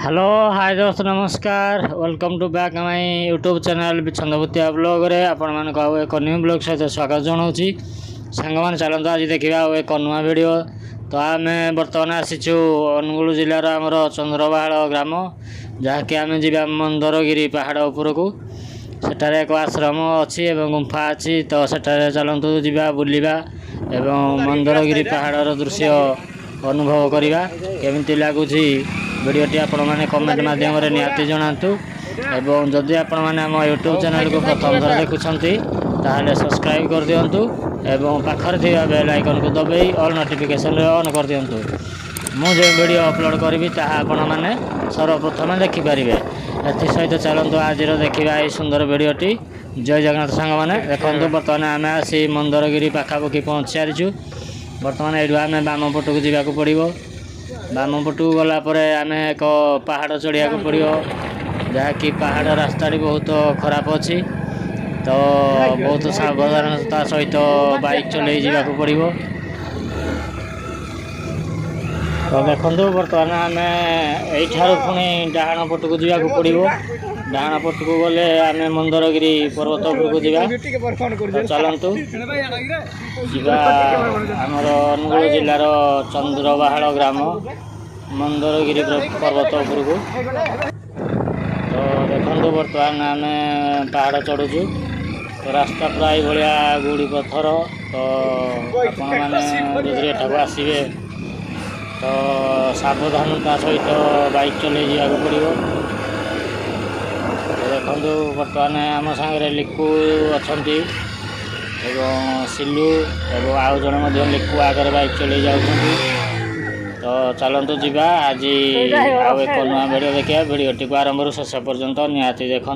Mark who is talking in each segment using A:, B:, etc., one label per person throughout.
A: Hello hi दोस्त नमस्कार welcome to back my YouTube channel बिछंदा भूतिया ब्लॉग रे आपण मान को एक न्यू ब्लॉग सहित स्वागत जनाऊँगी सांग मैंने चलते आज देखा एक नुआ वीडियो। तो आम बर्तमान आसीचु अनुगुल जिलार आमर चंद्रबाहाल ग्राम जहाँकि आम जा मंदरगिरी पहाड़ उपरकू सेठार एक आश्रम अच्छी एवं गुंफा अच्छी। तो सेठार चलतु जा बुलवा एवं मंदरगिरी पहाड़र दृश्य अनुभव करवा केमिति लगुच वीडियोटी आपण मैंने कमेंट माध्यम निहाती जनातु एवं जदि आपण मैंने आम यूट्यूब चैनल को प्रथम थर देखुंती ताहले सब्सक्राइब कर दिंतु एवं पाखर थिबा बेल आइकन को दबाई ऑल नोटिफिकेशन ऑन कर दिंतु। मुझे वीडियो अपलोड करी ताहा आपण मैंने सर्वप्रथम देखिपारे। एसत चलतु आज देखा ये सुंदर वीडियोटी। जय जगन्नाथ सांग मैंने देखो बर्तमान आम आसी मंदरगिरी पाखापाखि पहुँच सारीचु। बर्तमान ये आम बाम पटक जावाक पड़ो। बाम पटू गलापर आम एक पहाड़ चढ़िया पड़ो जहाँकि पहाड़ रास्ता बहुत खराब अच्छी। तो बहुत सावधानता सहित बाइक चलई जावाक पड़ो। तो देखो बर्तमान आम यठार पुणी डाण पटक जावाक पड़ो। डाण पटक गले आम मंदरगिरी पर्वत उपरकू जा। चलतु आमर अनुगुल जिलार चंद्रबाहाल ग्राम मंदरगिरी पर्वत उपरकू। तो देखो बर्तमान आम पहाड़ चढ़ुचु। तो रास्ता प्राय भाया गुड़ी पत्थर। तो आपको आसवे तो सावधानता सहित बाइक चलई जावाक पड़ो। देखो बर्तमान आम सांगे लिकु अच्छा एवं सिलु एवं आउ जड़े लिकु आगे बाइक चलई जाऊँ। तो चलतु जा आज आउ एक नुआ वीडियो देखा। वीडियोटी को आरंभ शेष पर्यंत निहाती देखु।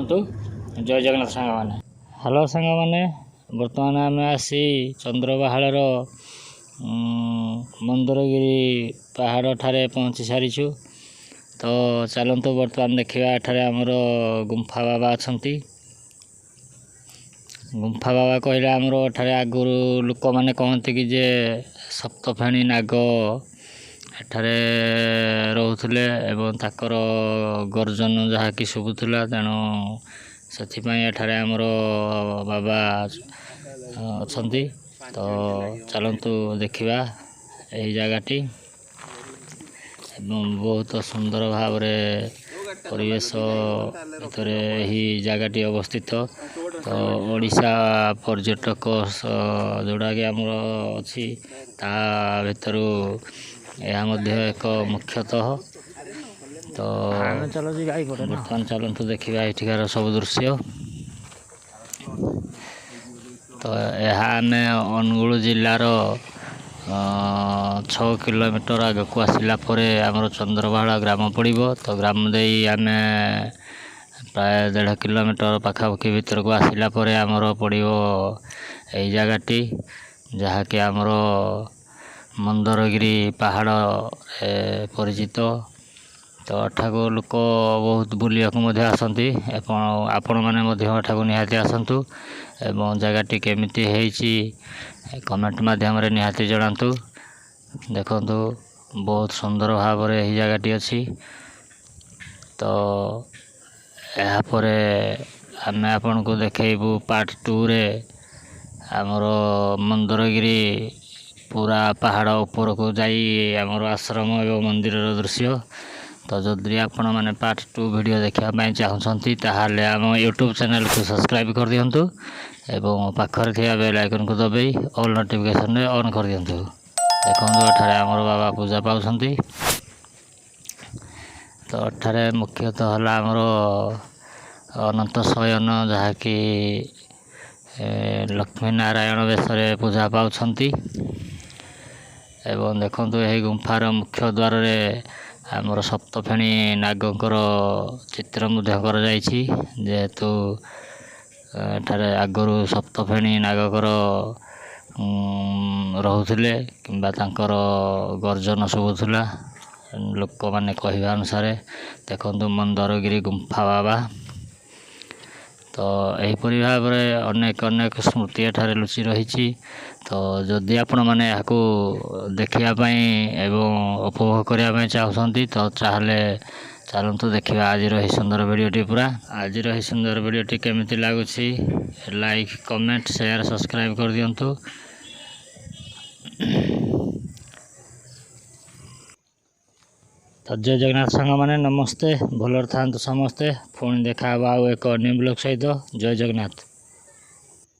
A: जय जगन्नाथ सांग मैंने। हेलो सांग मैंने बर्तमान आम आसी चंद्रबाहालर मंदरगिरी पहाड़ ठारे पहुँची सारीचु। तो चलतु बर्तमान देखा एठारे आमर गुंफा बाबा अच्छा। गुंफा बाबा कहले आमर एठारे आगुरी लोक मैंने कहते कि जे सप्तफेणी नाग एठारे रोथुले एवं ताकर गर्जन जहाँकि शुभुला। तेणु से एठारे आमर बाबा अच्छा। तो चलतु देखा यही जगहटी बहुत सुंदर भाव परिवेश भीतर यही जगहटी अवस्थित। तो ओडिशा पर्यटक जोड़ा कि आमर अच्छी ता भीतर यह एक मुख्यतः। तो बर्तमान चलतु देखा एठिकार सब दृश्य। तो यह आम अनुगुल जिलार 6 किलोमीटर आग को आसला आमर चंद्रबाहाल ग्राम पड़ो। तो ग्राम दे आम प्राय 1.5 किलोमीटर पाखापाखि भीतर को आसला आमर पड़ो यही जगहटी जहाँकि आमर मंदरगिरी पहाड़ परिचित। तो एठाको लोक बहुत बुलिया आसती। आपण मैंने निहाती आसतु एवं जगहटी केमिति हेची कमेंट माध्यम निहाती जनातु। देखु बहुत सुंदर भाव यही जगहटी अच्छी। तो यापर आम आपन को देखु पार्ट 2 रे आमर मंदरगिरी पूरा पहाड़ ऊपर को जाई आमर आश्रम एवं मंदिर दृश्य। तो जदि आपण मैंने पार्ट 2 वीडियो देखापी चाहूँगी ताहले आम यूट्यूब चैनल को सब्सक्राइब कर दिंतु एवं पाखर थिया बेल आइकन को दबाई ऑल नोटिफिकेशन ऑन कर दिंतु। देखो एठारे आमर बाबा पूजा पाउछंती। तो एठारे मुख्यतः है आमर अनंत शयन जहाँकि लक्ष्मी नारायण वेशरे पूजा पाउछंती। एवं देखो यही गुंफार मुख्य द्वार रे आमर सप्तफेणी नागंकर चित्र कर जेहेतु एठारे आगरू सप्तफेणी नागकर रोथुले किंबा तांकर गर्जन शुभुला लोक मैंने कहवा अनुसार। देखु मंदरगिरी गुंफा बाबा। तो यहीपरी भाव अनेक अनेक स्मृति एठारे लुचि रही। तो जदि आपण मैंने यहाँ देखापी एवं उपभोग करने चाहते तो चाहले चलतु देखा आज ही सुंदर भिडटी पूरा आज ही सुंदर भिडटी केमी लगुच लाइक कमेंट शेयर सब्सक्राइब कर दिंतु। तो जय जगन्नाथ सांग मैंने नमस्ते भलर था समस्ते पुणी देखा एक न्यू ब्लॉग सहित जय जगन्नाथ।